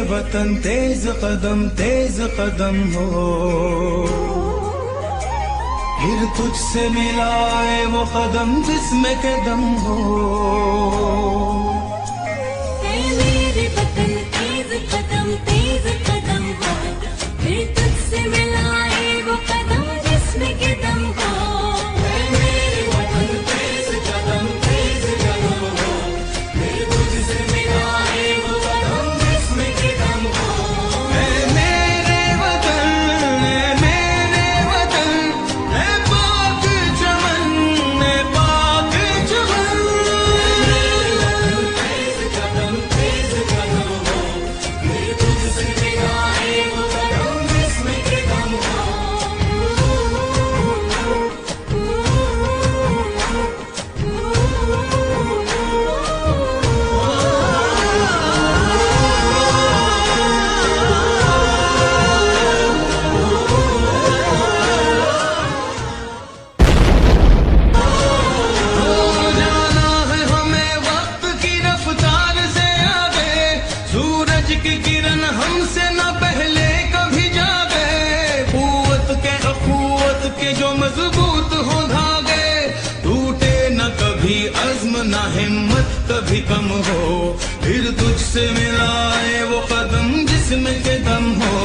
वतन तेज कदम हो, फिर तुझसे मिलाए वो कदम जिसमें के दम हो। मेरे वतन तेज कदम हो, फिर तुझसे मिलाए वो कदम जिसमें के दम हो। मेरे वतन तेज कदम हो, फिर तुझसे मिलाए वो कदम जिसमें के दम हो। मेरे वतन है पाक चमन, है पाक चमन। मेरे वतन तेज कदम हो, फिर तुझसे मिलाए वो कदम जिसमें के दम हो। जाना है हमें वक्त की रफ्तार से आगे, सूरज की किरण हमसे न पहले कभी जागे। अखुवत के जो मजबूत हो धागे, टूटे न कभी अज़्म न हिम्मत कभी कम हो, फिर तुझसे मिलाए वो कदम जिसमें के दम हो।